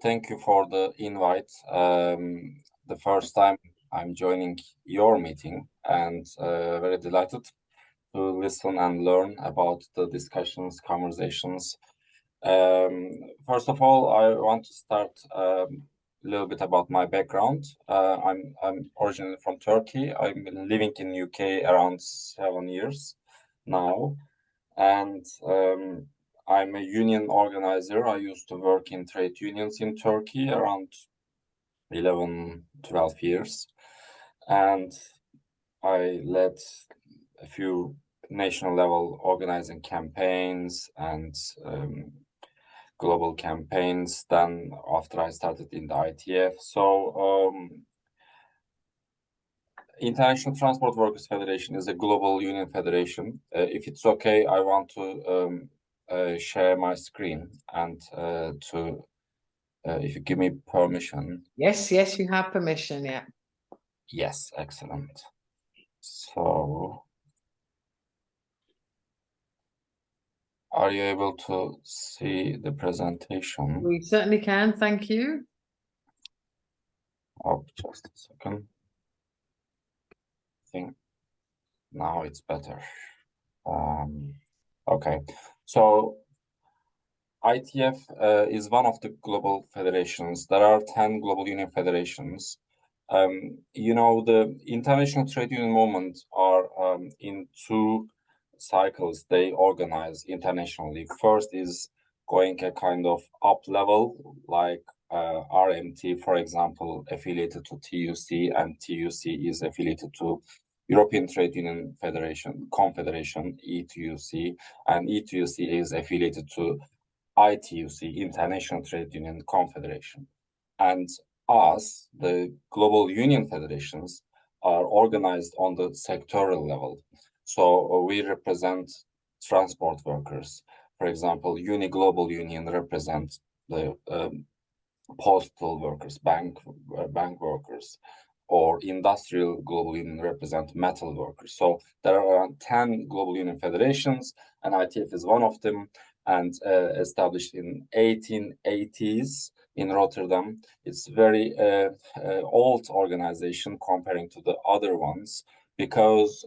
Thank you for the invite. The first time I'm joining your meeting, and very delighted to listen and learn about the discussions, conversations. First of all, I want to start a little bit about my background. I'm originally from Turkey. I've been living in UK around 7 years now, and I'm a union organizer. I used to work in trade unions in Turkey around 11, 12 years. And I led a few national level organizing campaigns and global campaigns. Then after I started in the ITF. So International Transport Workers Federation is a global union federation. If it's okay, I want to share my screen and if you give me permission. Yes, you have permission, yeah. Yes, excellent. So, are you able to see the presentation? We certainly can, thank you. Oh, just a second. I think now it's better. Okay, so ITF is one of the global federations. There are 10 global union federations. The international trade union movements are in two cycles they organize internationally. First is going a kind of up level, like RMT, for example, affiliated to TUC, and TUC is affiliated to European Trade Union Confederation, ITUC, and ITUC is affiliated to ITUC, International Trade Union Confederation. And us, the global union federations, are organized on the sectoral level. So we represent transport workers. For example, Global Union represents the postal workers, bank workers, or Industrial Global Union represent metal workers. So there are around 10 global union federations, and ITF is one of them, and established in 1880s in Rotterdam. It's very old organization comparing to the other ones, because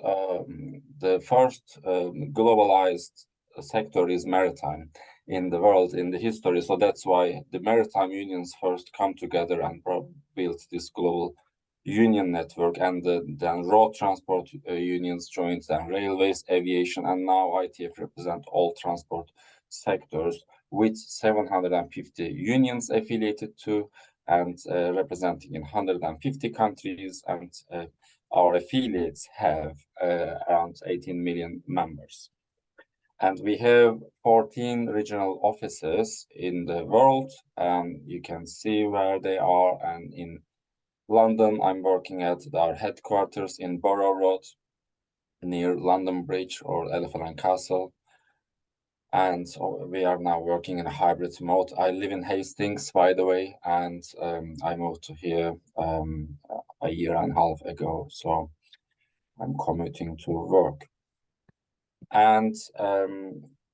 the first globalized sector is maritime in the world, in the history. So that's why the maritime unions first come together and built this global union network, and then road transport unions joined, then railways, aviation, and now ITF represent all transport sectors with 750 unions affiliated to, and representing in 150 countries, and our affiliates have around 18 million members. And we have 14 regional offices in the world, and you can see where they are. And in London, I'm working at our headquarters in Borough Road, near London Bridge or Elephant and Castle. And so we are now working in a hybrid mode. I live in Hastings, by the way, and I moved to here a year and a half ago. So I'm commuting to work. And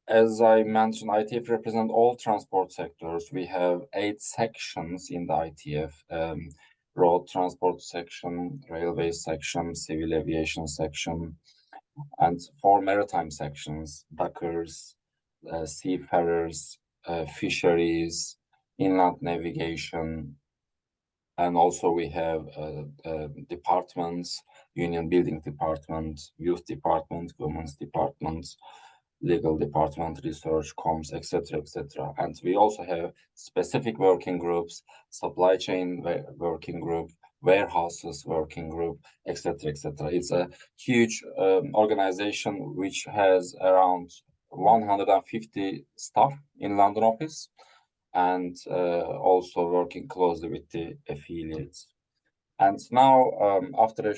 as I mentioned, ITF represents all transport sectors. We have 8 sections in the ITF: road transport section, railway section, civil aviation section, and 4 maritime sections: dockers, seafarers, fisheries, inland navigation, and also we have departments: union building department, youth department, women's department, legal department, research, comms, etc., etc. And we also have specific working groups: supply chain working group, warehouses working group, etc., etc. It's a huge organization which has around 150 staff in London office, and also working closely with the affiliates. And now, after a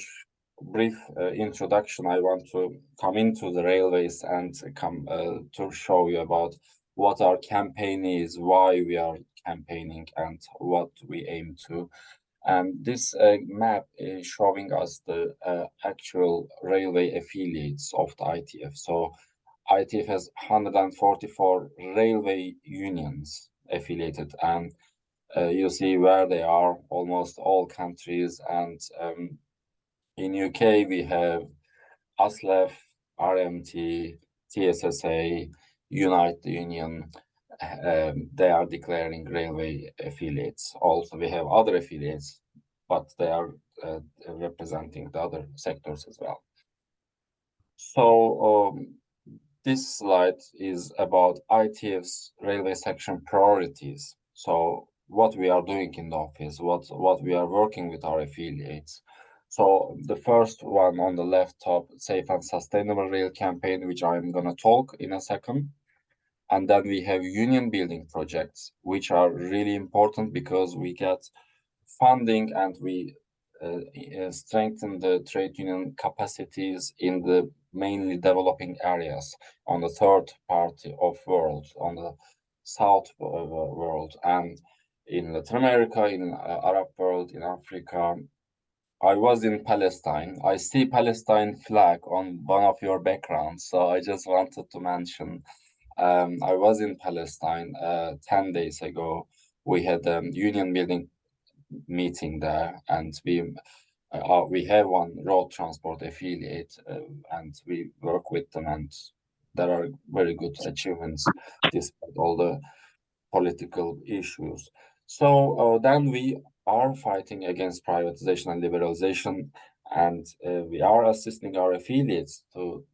brief introduction, I want to come into the railways and come to show you about what our campaign is, why we are campaigning, and what we aim to. And this map is showing us the actual railway affiliates of the ITF. So ITF has 144 railway unions affiliated, and You see where they are, almost all countries, and in UK we have ASLEF, RMT, TSSA, Unite the Union. They are declaring railway affiliates. Also, we have other affiliates, but they are representing the other sectors as well. So this slide is about ITF's railway section priorities. So what we are doing in the office, what we are working with our affiliates. So the first one on the left top, Safe and Sustainable Rail campaign, which I'm going to talk in a second. And then we have union building projects, which are really important because we get funding and we strengthen the trade union capacities in the mainly developing areas on the third part of world, on the south world, and in Latin America, in Arab world, in Africa. I was in Palestine. I see Palestine flag on one of your backgrounds, so I just wanted to mention. I was in Palestine 10 days ago. We had a union building meeting there, and we have one road transport affiliate, and we work with them, and there are very good achievements despite all the political issues. So then we are fighting against privatization and liberalization, and we are assisting our affiliates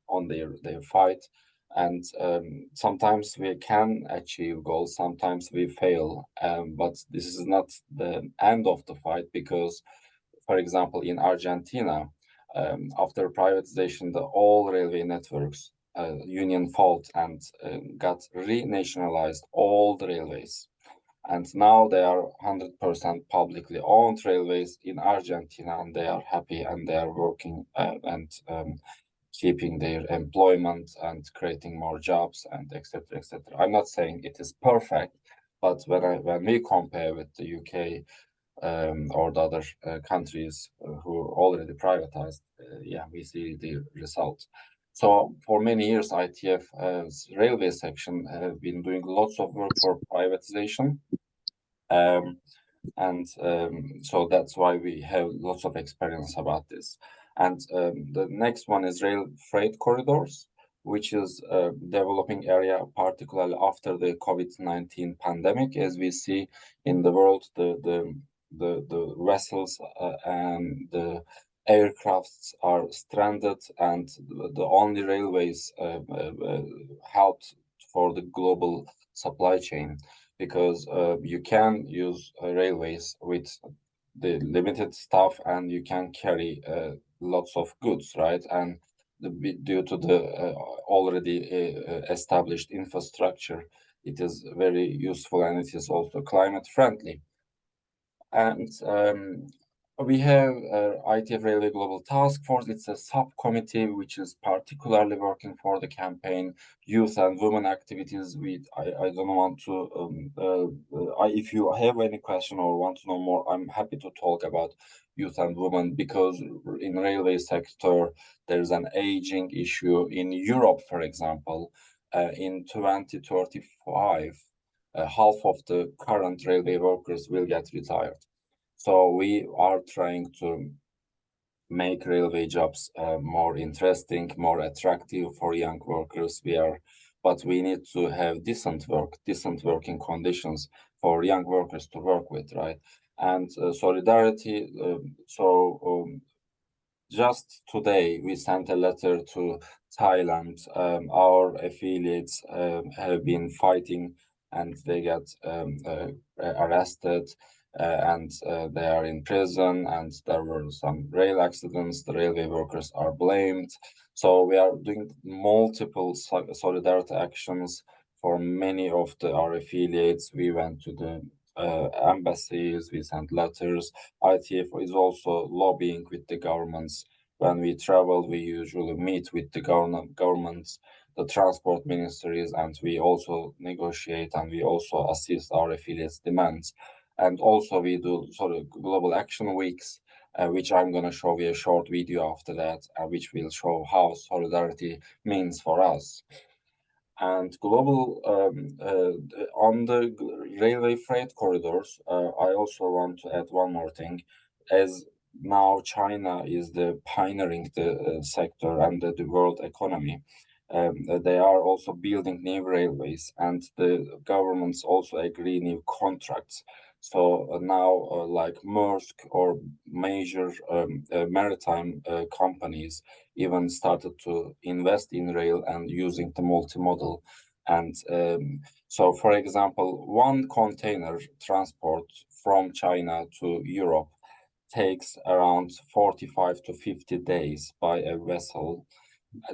on their fight. And sometimes we can achieve goals, sometimes we fail, but this is not the end of the fight because, for example, in Argentina, after privatization, all railway networks union fought and got renationalized all the railways. And now they are 100% publicly owned railways in Argentina, and they are happy and they are working and keeping their employment and creating more jobs and etc. etc. I'm not saying it is perfect, but when we compare with the UK or the other countries who already privatized, yeah, we see the result. So for many years, ITF's railway section have been doing lots of work for privatization. So that's why we have lots of experience about this. And the next one is rail freight corridors, which is a developing area, particularly after the COVID-19 pandemic. As we see in the world, the vessels and the aircrafts are stranded, and the only railways helped for the global supply chain, because you can use railways with the limited stuff and you can carry lots of goods, right? And due to the already established infrastructure, it is very useful and it is also climate friendly. And we have ITF Railway Global Task Force. It's a subcommittee which is particularly working for the campaign, youth and women activities. I don't want to, if you have any question or want to know more, I'm happy to talk about youth and women, because in railway sector, there's an aging issue. In Europe, for example, in 2035, half of the current railway workers will get retired. So we are trying to make railway jobs more interesting, more attractive for young workers. But we need to have decent working conditions for young workers to work with, right? And solidarity. Just today, we sent a letter to Thailand. Our affiliates have been fighting, and they got arrested, and they are in prison, and there were some rail accidents. The railway workers are blamed. So we are doing multiple solidarity actions for many of our affiliates. We went to the embassies, we sent letters. ITF is also lobbying with the governments. When we travel, we usually meet with the governments, the transport ministries, and we also negotiate and we also assist our affiliates' demands. And also we do sort of global action weeks, which I'm going to show you a short video after that, which will show how solidarity means for us. And global on the railway freight corridors, I also want to add one more thing. As now China is pioneering the sector and the world economy, they are also building new railways, and the governments also agree new contracts. So now, like Maersk or major maritime companies even started to invest in rail and using the multimodal. And so, for example, one container transport from China to Europe takes around 45 to 50 days by a vessel.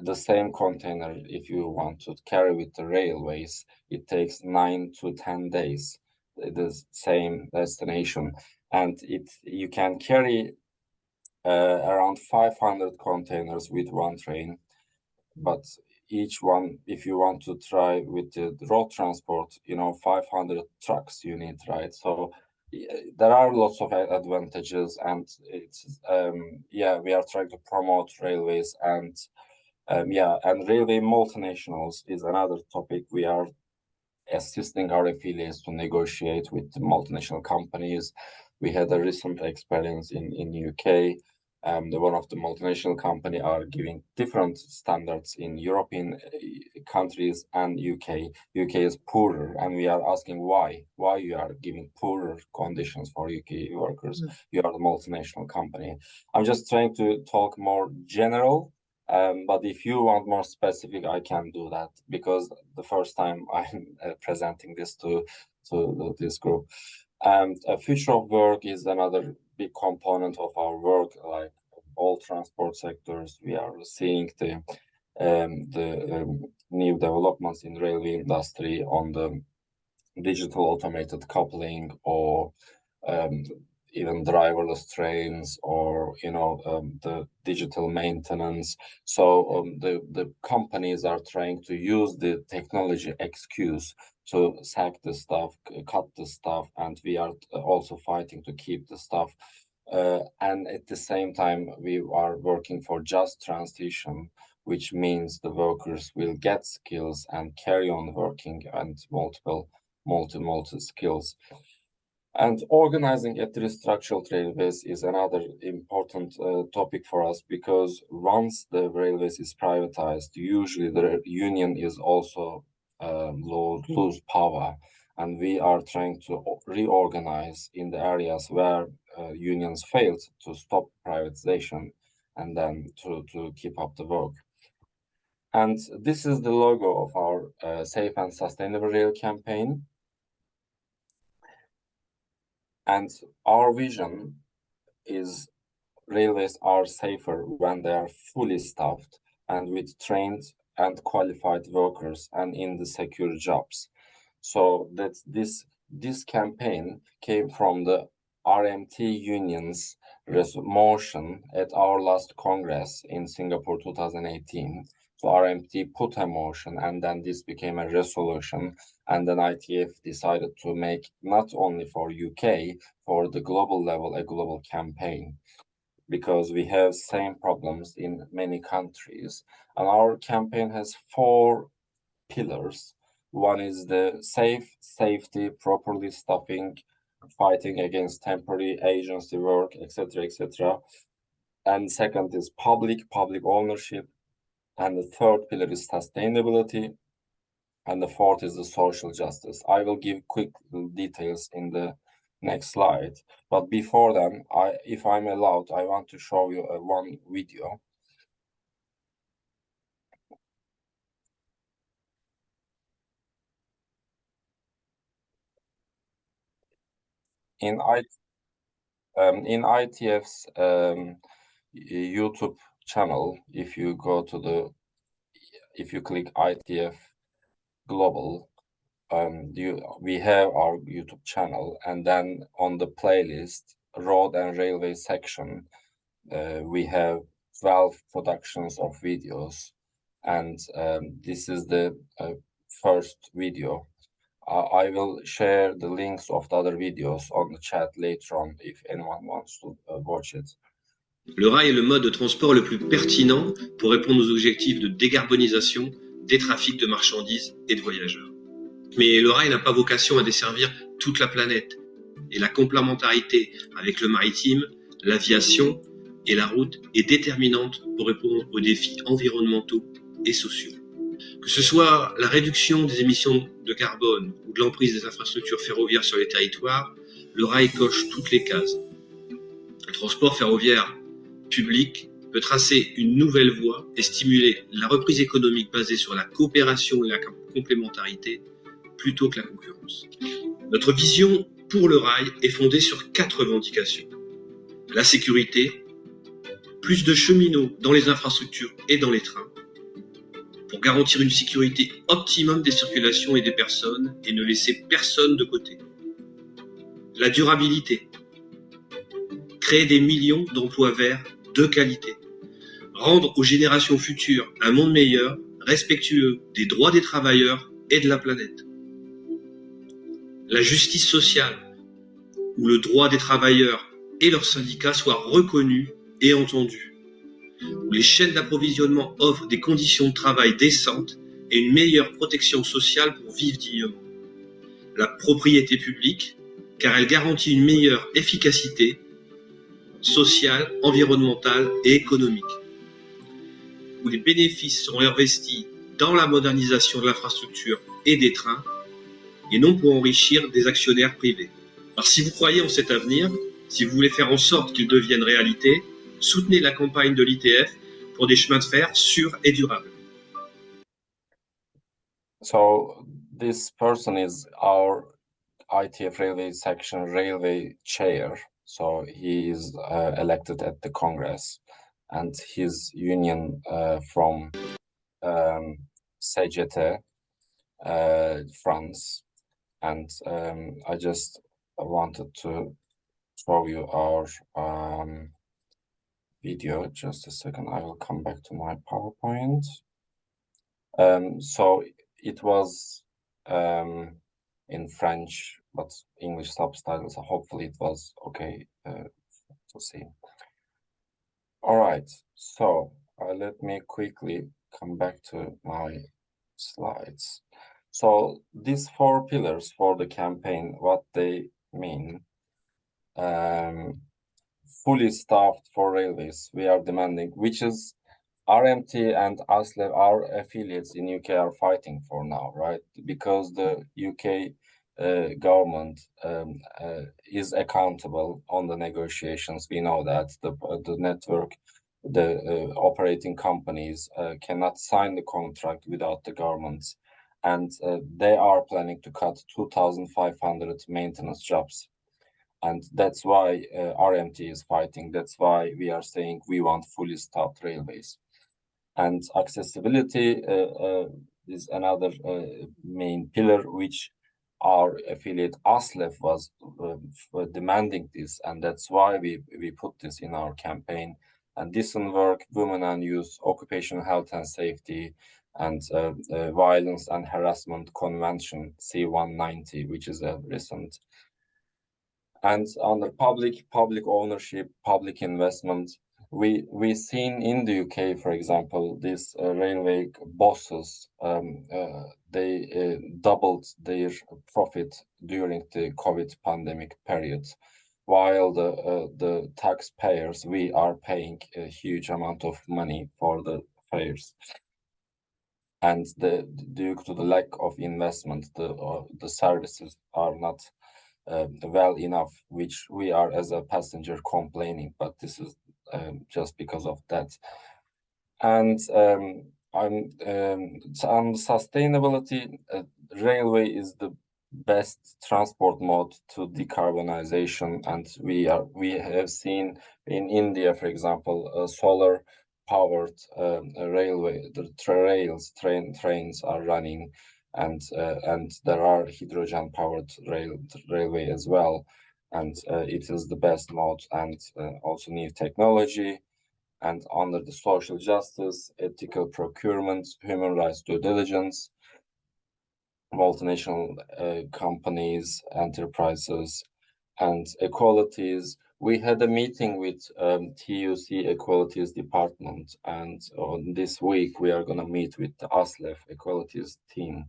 The same container, if you want to carry with the railways, it takes 9 to 10 days, the same destination. And you can carry around 500 containers with one train, but each one, if you want to try with the road transport, 500 trucks you need, right? So there are lots of advantages, and it's we are trying to promote railways, and and railway multinationals is another topic. We are assisting our affiliates to negotiate with the multinational companies. We had a recent experience in UK. One of the multinational company are giving different standards in European countries and UK. UK is poorer, and we are asking why you are giving poorer conditions for UK workers. You are the multinational company. I'm just trying to talk more general. But if you want more specific, I can do that, because the first time I'm presenting this to this group. And future of work is another big component of our work. Like all transport sectors, we are seeing the new developments in railway industry on the digital automated coupling, or even driverless trains, or the digital maintenance. So the companies are trying to use the technology excuse to sack the staff, cut the staff, and we are also fighting to keep the staff. And at the same time, we are working for just transition, which means the workers will get skills and carry on working, and multi skills. And organizing at the structural railways is another important topic for us, because once the railways is privatized, usually the union is also lose power, and we are trying to reorganize in the areas where unions failed to stop privatization, and then to keep up the work. And this is the logo of our Safe and Sustainable Rail campaign. And our vision is railways are safer when they are fully staffed and with trained and qualified workers and in the secure jobs. So that this campaign came from the RMT union's motion at our last Congress in Singapore 2018. So RMT put a motion, and then this became a resolution, and then ITF decided to make not only for UK, for the global level, a global campaign, because we have same problems in many countries. And our campaign has 4 pillars. One is the safety, properly staffing, fighting against temporary agency work, etc., etc. And second is public ownership. And the third pillar is sustainability. And the fourth is the social justice. I will give quick details in the next slide. But before then, if I'm allowed, I want to show you one video. In ITF's YouTube channel, if you click ITF Global, we have our YouTube channel, and then on the playlist, Road and Railway section, we have 12 productions of videos, and this is the first video. I will share the links of the other videos on the chat later on if anyone wants to watch it. Le rail est le mode de transport le plus pertinent pour répondre aux objectifs de décarbonisation, des trafics de marchandises et de voyageurs. Mais le rail n'a pas vocation à desservir toute la planète. Et la complémentarité avec le maritime, l'aviation et la route est déterminante pour répondre aux défis environnementaux et sociaux. Que ce soit la réduction des émissions de carbone ou de l'emprise des infrastructures ferroviaires sur les territoires, le rail coche toutes les cases. Le transport ferroviaire public peut tracer une nouvelle voie et stimuler la reprise économique basée sur la coopération et la complémentarité plutôt que la concurrence. Notre vision pour le rail est fondée sur 4 revendications. La sécurité, plus de cheminots dans les infrastructures et dans les trains, pour garantir une sécurité optimum des circulations et des personnes et ne laisser personne de côté. La durabilité, créer des millions d'emplois verts de qualité, rendre aux générations futures un monde meilleur, respectueux des droits des travailleurs et de la planète. La justice sociale, où le droit des travailleurs et leurs syndicats soient reconnus et entendus, où les chaînes d'approvisionnement offrent des conditions de travail décentes et une meilleure protection sociale pour vivre dignement. La propriété publique, car elle garantit une meilleure efficacité sociale, environnementale et économique, où les bénéfices seront investis dans la modernisation de l'infrastructure et des trains, et non pour enrichir des actionnaires privés. Alors si vous croyez en cet avenir, si vous voulez faire en sorte qu'il devienne réalité, soutenez la campagne de l'ITF pour des chemins de fer sûrs et durables. So this person is our ITF Railway Section Railway Chair. So he is elected at the Congress, and his union from CGT, France. And I just wanted to show you our video. Just a second, I will come back to my PowerPoint. So it was in French, but English subtitles, so hopefully it was okay to see. All right, so let me quickly come back to my slides. So these 4 pillars for the campaign, what they mean. Fully staffed for railways, we are demanding, which is RMT and ASLEF, our affiliates in UK, are fighting for now, right? Because the UK government is accountable on the negotiations. We know that the network, the operating companies cannot sign the contract without the government, and they are planning to cut 2,500 maintenance jobs. And that's why RMT is fighting. That's why we are saying we want fully staffed railways. And accessibility is another main pillar, which our affiliate ASLEF was demanding this, and that's why we put this in our campaign. And decent work, women and youth, occupational health and safety, and violence and harassment convention C190, which is a recent. And under public ownership, public investment, we seen in the UK, for example, these railway bosses, they doubled their profit during the COVID pandemic period, while the taxpayers, we are paying a huge amount of money for the fares. And due to the lack of investment, the services are not well enough, which we are as a passenger complaining, but this is just because of that. And on sustainability, railway is the best transport mode to decarbonization, and we have seen in India, for example, solar powered railway, the trains are running, and there are hydrogen powered railway as well, and it is the best mode, and also new technology. And under the social justice, ethical procurement, human rights due diligence, multinational companies, enterprises, and equalities. We had a meeting with TUC Equalities Department, and on this week we are going to meet with the ASLEF Equalities team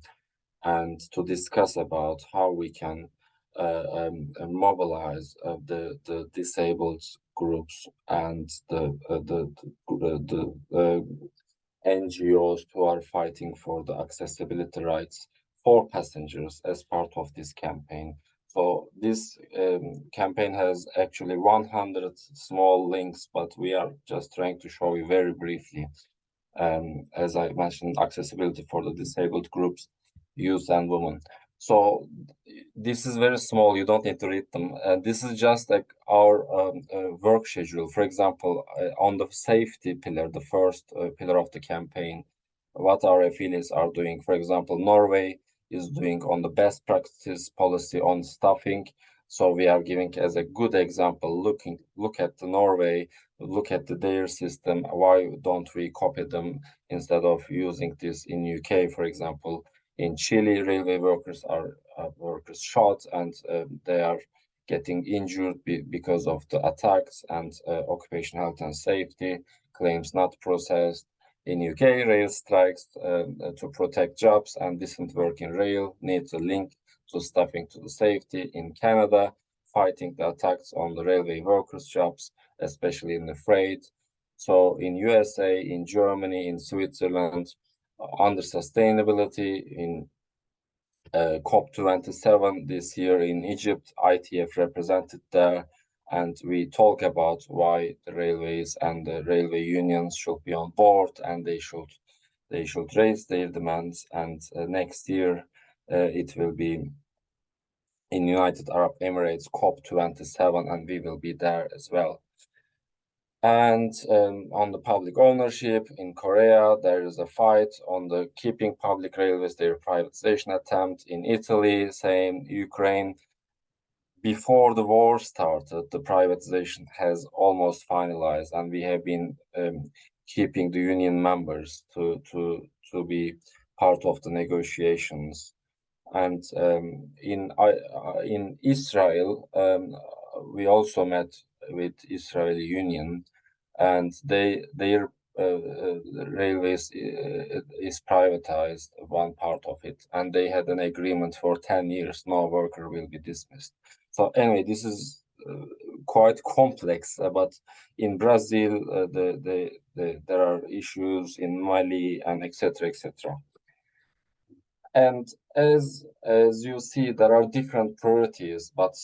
and to discuss about how we can mobilize the disabled groups and the NGOs who are fighting for the accessibility rights for passengers as part of this campaign. So this campaign has actually 100 small links, but we are just trying to show you very briefly, as I mentioned, accessibility for the disabled groups, youth and women. So this is very small, you don't need to read them. This is just like our work schedule. For example, on the safety pillar, the first pillar of the campaign, what our affiliates are doing. For example, Norway is doing on the best practice policy on staffing. So we are giving as a good example, look at the Norway, look at their system. Why don't we copy them instead of using this in UK, for example? In Chile, railway workers are workers shot and they are getting injured because of the attacks, and occupational health and safety claims not processed. In UK, rail strikes to protect jobs and decent work in rail needs a link to staffing to the safety. In Canada, fighting the attacks on the railway workers' jobs, especially in the freight. So in USA, in Germany, in Switzerland, under sustainability, in COP27 this year in Egypt, ITWF represented there, and we talk about why the railways and the railway unions should be on board, and they should raise their demands. And next year it will be in United Arab Emirates COP27, and we will be there as well. And on the public ownership in Korea, there is a fight on the keeping public railways, their privatization attempt. In Italy, same. Ukraine, before the war started, the privatization has almost finalized, and we have been keeping the union members to be part of the negotiations. And in Israel, we also met with Israeli Union, and their railways is privatized, one part of it, and they had an agreement for 10 years, no worker will be dismissed. So anyway, this is quite complex, but in Brazil, there are issues in Mali, and etc., etc. And as you see, there are different priorities, but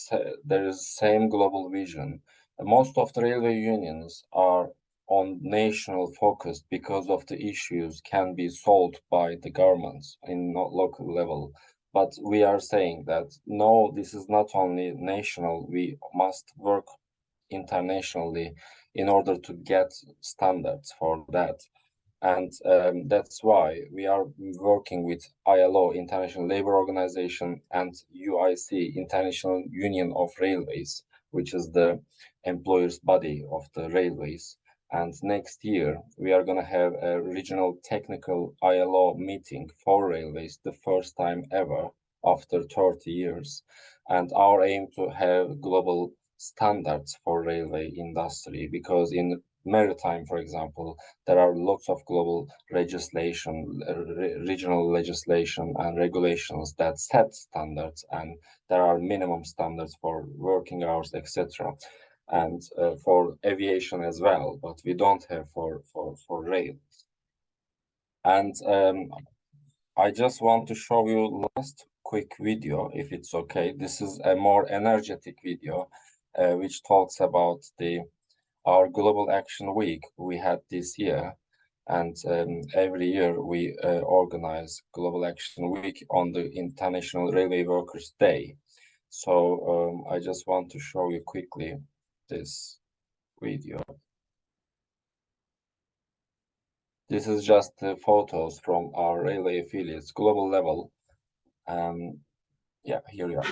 there is same global vision. Most of the railway unions are on national focus because of the issues can be solved by the governments in local level. But we are saying that no, this is not only national, we must work internationally in order to get standards for that. And that's why we are working with ILO, International Labour Organization, and UIC, International Union of Railways, which is the employers' body of the railways. And next year, we are going to have a regional technical ILO meeting for railways, the first time ever after 30 years. And our aim to have global standards for railway industry, because in maritime, for example, there are lots of global legislation, regional legislation and regulations that set standards, and there are minimum standards for working hours, etc., and for aviation as well, but we don't have for rail. And I just want to show you last quick video, if it's okay. This is a more energetic video, which talks about our Global Action Week we had this year. And every year we organize Global Action Week on the International Railway Workers' Day. So I just want to show you quickly this video. This is just photos from our railway affiliates, global level. Yeah, here we are.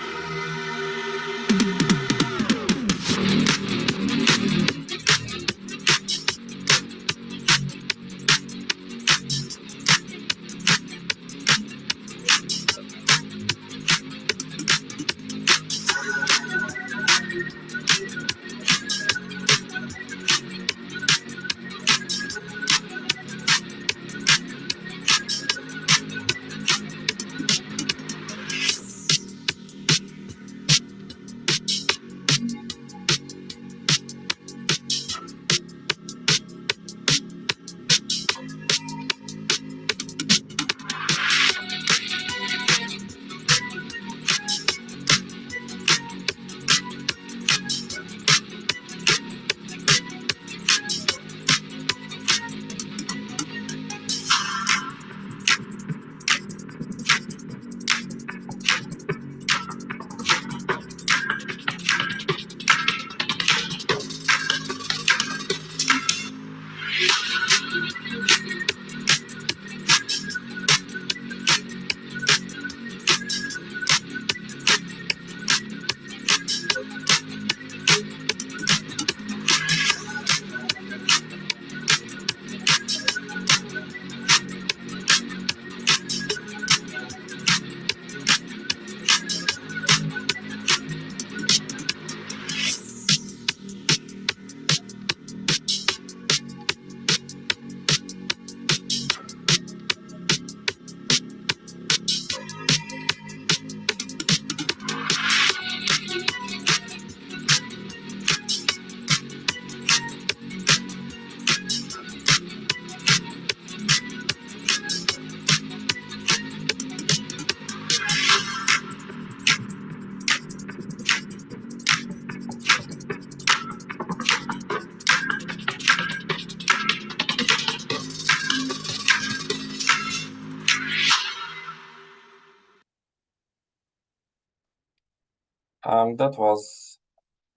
That was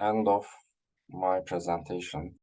end of my presentation.